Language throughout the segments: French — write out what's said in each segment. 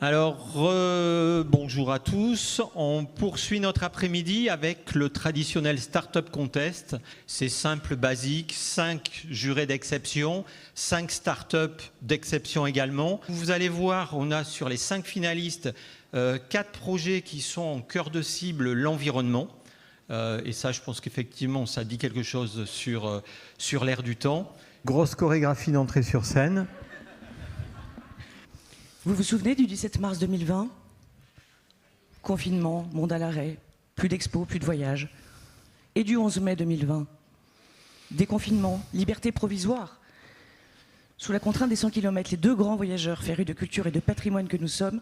Alors, bonjour à tous. On poursuit notre après-midi avec le traditionnel Startup Contest. C'est simple, basique, 5 jurés d'exception, 5 startups d'exception également. Vous allez voir, on a sur les 5 finalistes 4 projets qui sont en cœur de cible l'environnement. Et ça, je pense qu'effectivement, ça dit quelque chose sur l'air du temps. Grosse chorégraphie d'entrée sur scène. Vous vous souvenez du 17 mars 2020 ? Confinement, monde à l'arrêt, plus d'expos, plus de voyages. Et du 11 mai 2020 ? Déconfinement, liberté provisoire. Sous la contrainte des 100 km, les 2 grands voyageurs férus de culture et de patrimoine que nous sommes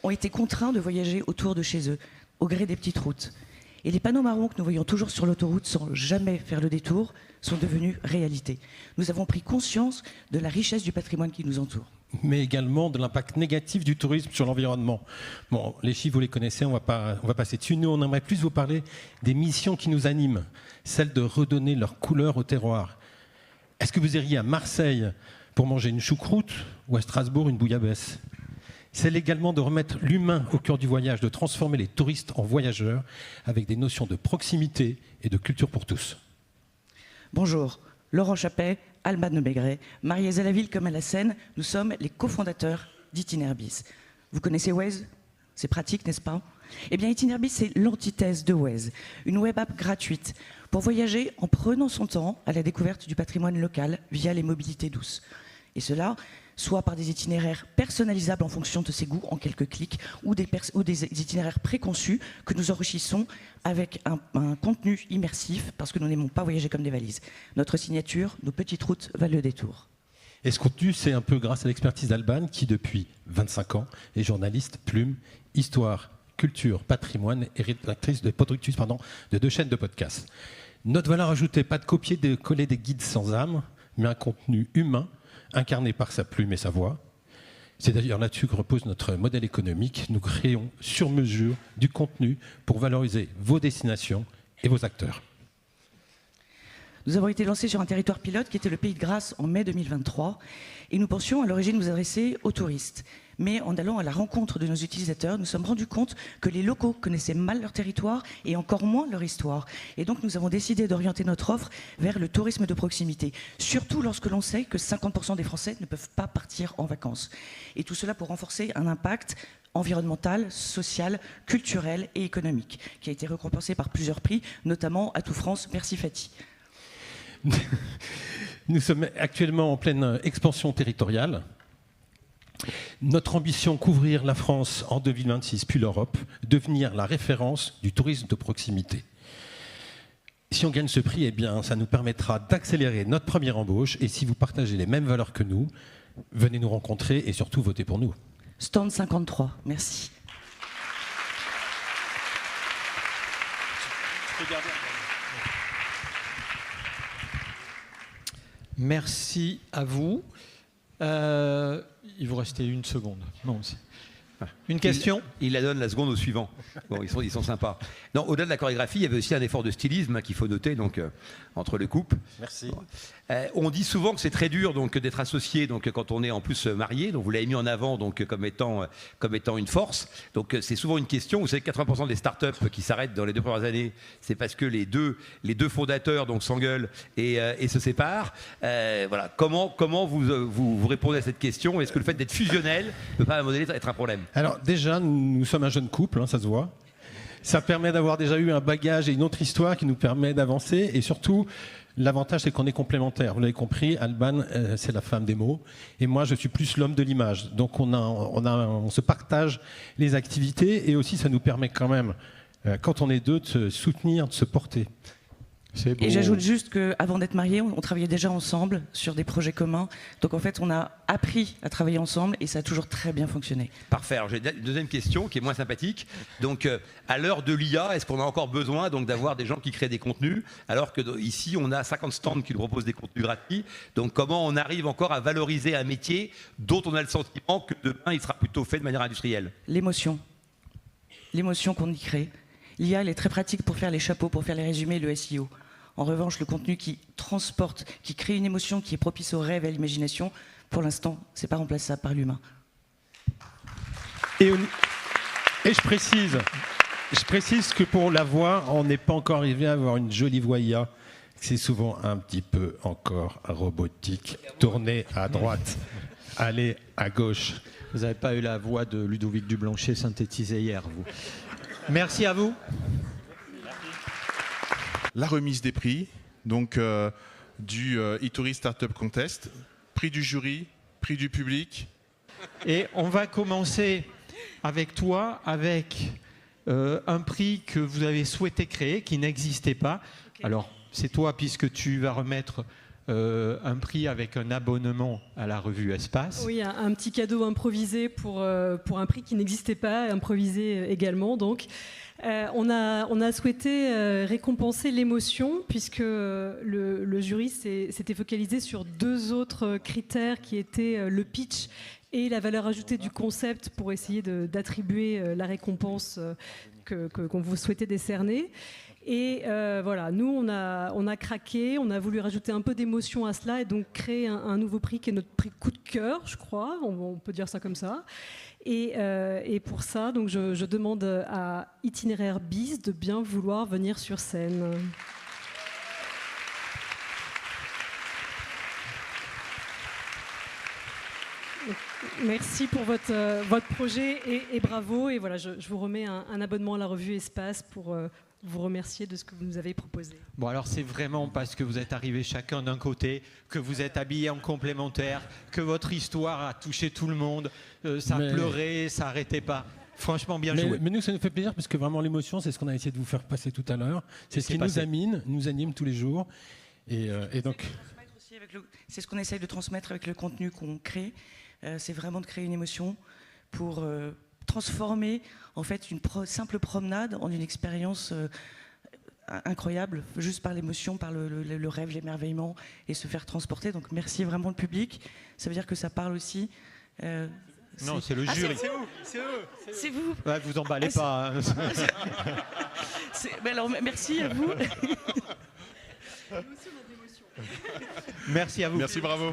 ont été contraints de voyager autour de chez eux, au gré des petites routes. Et les panneaux marrons que nous voyons toujours sur l'autoroute sans jamais faire le détour sont devenus réalité. Nous avons pris conscience de la richesse du patrimoine qui nous entoure. Mais également de l'impact négatif du tourisme sur l'environnement. Bon, les chiffres, vous les connaissez, on va passer dessus. Nous, on aimerait plus vous parler des missions qui nous animent, celle de redonner leur couleur au terroir. Est-ce que vous iriez à Marseille pour manger une choucroute ou à Strasbourg une bouillabaisse ? Celle également de remettre l'humain au cœur du voyage, de transformer les touristes en voyageurs avec des notions de proximité et de culture pour tous. Bonjour, Laurent Chappet, Alban de Maigret, mariés à la ville comme à la Seine, nous sommes les cofondateurs d'Itinerbis. Vous connaissez Waze ? C'est pratique, n'est-ce pas ? Eh bien, Itinerbis, c'est l'antithèse de Waze, une web app gratuite pour voyager en prenant son temps à la découverte du patrimoine local via les mobilités douces. Et cela, soit par des itinéraires personnalisables en fonction de ses goûts en quelques clics, ou des itinéraires préconçus que nous enrichissons avec un contenu immersif, parce que nous n'aimons pas voyager comme des valises. Notre signature, nos petites routes valent le détour. Et ce contenu, c'est un peu grâce à l'expertise d'Alban, qui depuis 25 ans est journaliste, plume, histoire, culture, patrimoine et rédactrice de de 2 chaînes de podcasts. Notre valeur ajoutée, pas de copier, de coller des guides sans âme, mais un contenu humain, incarné par sa plume et sa voix. C'est d'ailleurs là-dessus que repose notre modèle économique. Nous créons sur mesure du contenu pour valoriser vos destinations et vos acteurs. Nous avons été lancés sur un territoire pilote qui était le Pays de Grâce en mai 2023 et nous pensions à l'origine nous adresser aux touristes. Mais en allant à la rencontre de nos utilisateurs, nous sommes rendus compte que les locaux connaissaient mal leur territoire et encore moins leur histoire. Et donc nous avons décidé d'orienter notre offre vers le tourisme de proximité, surtout lorsque l'on sait que 50% des Français ne peuvent pas partir en vacances. Et tout cela pour renforcer un impact environnemental, social, culturel et économique, qui a été récompensé par plusieurs prix, notamment Atout France. Merci Fatih. Nous sommes actuellement en pleine expansion territoriale. Notre ambition, couvrir la France en 2026, puis l'Europe, devenir la référence du tourisme de proximité. Si on gagne ce prix, eh bien, ça nous permettra d'accélérer notre première embauche. Et si vous partagez les mêmes valeurs que nous, venez nous rencontrer et surtout votez pour nous. Stand 53, merci. Merci à vous. Il vous restait 1 seconde. Non, une question ? Il la donne la seconde au suivant. Bon, ils sont sympas. Non, au-delà de la chorégraphie, il y avait aussi un effort de stylisme qu'il faut noter donc, entre les couples. Merci. On dit souvent que c'est très dur donc, d'être associé donc, quand on est en plus marié. Donc, vous l'avez mis en avant donc, comme étant une force. Donc, c'est souvent une question. Vous savez que 80% des startups qui s'arrêtent dans les 2 premières années, c'est parce que les deux fondateurs donc, s'engueulent et se séparent. Voilà. Comment vous répondez à cette question ? Est-ce que le fait d'être fusionnel ne peut pas à un moment donné être un problème ? Alors déjà, nous sommes un jeune couple, hein, ça se voit. Ça permet d'avoir déjà eu un bagage et une autre histoire qui nous permet d'avancer. Et surtout, l'avantage, c'est qu'on est complémentaires. Vous l'avez compris, Alban, c'est la femme des mots. Et moi, je suis plus l'homme de l'image. Donc, on se partage les activités. Et aussi, ça nous permet quand même, quand on est 2, de se soutenir, de se porter. Et j'ajoute juste qu'avant d'être mariés, on travaillait déjà ensemble sur des projets communs. Donc en fait, on a appris à travailler ensemble et ça a toujours très bien fonctionné. Parfait. Alors j'ai une deuxième question qui est moins sympathique. Donc à l'heure de l'IA, est-ce qu'on a encore besoin donc, d'avoir des gens qui créent des contenus alors qu'ici, on a 50 stands qui nous proposent des contenus gratuits. Donc comment on arrive encore à valoriser un métier dont on a le sentiment que demain, il sera plutôt fait de manière industrielle ? L'émotion qu'on y crée. L'IA, elle est très pratique pour faire les chapeaux, pour faire les résumés, le SEO. En revanche, le contenu qui transporte, qui crée une émotion, qui est propice au rêve et à l'imagination, pour l'instant, c'est pas remplaçable par l'humain. Et je précise que pour la voix, on n'est pas encore arrivé à avoir une jolie voix IA. C'est souvent un petit peu encore robotique. Tourner à droite, aller à gauche. Vous n'avez pas eu la voix de Ludovic Dublanchet synthétisée hier, vous. Merci à vous. La remise des prix, donc du e-Tourist Startup Contest, prix du jury, prix du public. Et on va commencer avec toi, avec un prix que vous avez souhaité créer, qui n'existait pas. Okay. Alors, c'est toi, puisque tu vas remettre un prix avec un abonnement à la revue Espace. Oui, un petit cadeau improvisé pour un prix qui n'existait pas, improvisé également. Donc, on a souhaité récompenser l'émotion, puisque le jury s'était focalisé sur 2 autres critères qui étaient le pitch et la valeur ajoutée du concept pour essayer d'attribuer la récompense qu'on vous souhaitait décerner. Et voilà, nous, on a craqué, on a voulu rajouter un peu d'émotion à cela et donc créer un nouveau prix qui est notre prix coup de cœur, je crois, on peut dire ça comme ça. Et pour ça, donc, je demande à Itinéraire Bis de bien vouloir venir sur scène. Merci pour votre projet et bravo. Et voilà, je vous remets un abonnement à la revue Espace pour vous remercier de ce que vous nous avez proposé. Bon, alors c'est vraiment parce que vous êtes arrivés chacun d'un côté, que vous êtes habillés en complémentaire, que votre histoire a touché tout le monde, ça a pleuré, ça n'arrêtait pas. Franchement, bien joué. Mais nous, ça nous fait plaisir parce que vraiment l'émotion, c'est ce qu'on a essayé de vous faire passer tout à l'heure. C'est ce qui nous anime tous les jours. Et donc... C'est ce qu'on essaye de transmettre avec le contenu qu'on crée. C'est vraiment de créer une émotion pour transformer en fait une simple promenade en une expérience incroyable, juste par l'émotion, par le rêve, l'émerveillement et se faire transporter. Donc merci vraiment le public. Ça veut dire que ça parle aussi. Non, c'est le jury. C'est vous. Ouais, vous emballez pas. Hein. Mais alors merci à vous. Merci à vous. Merci, bravo.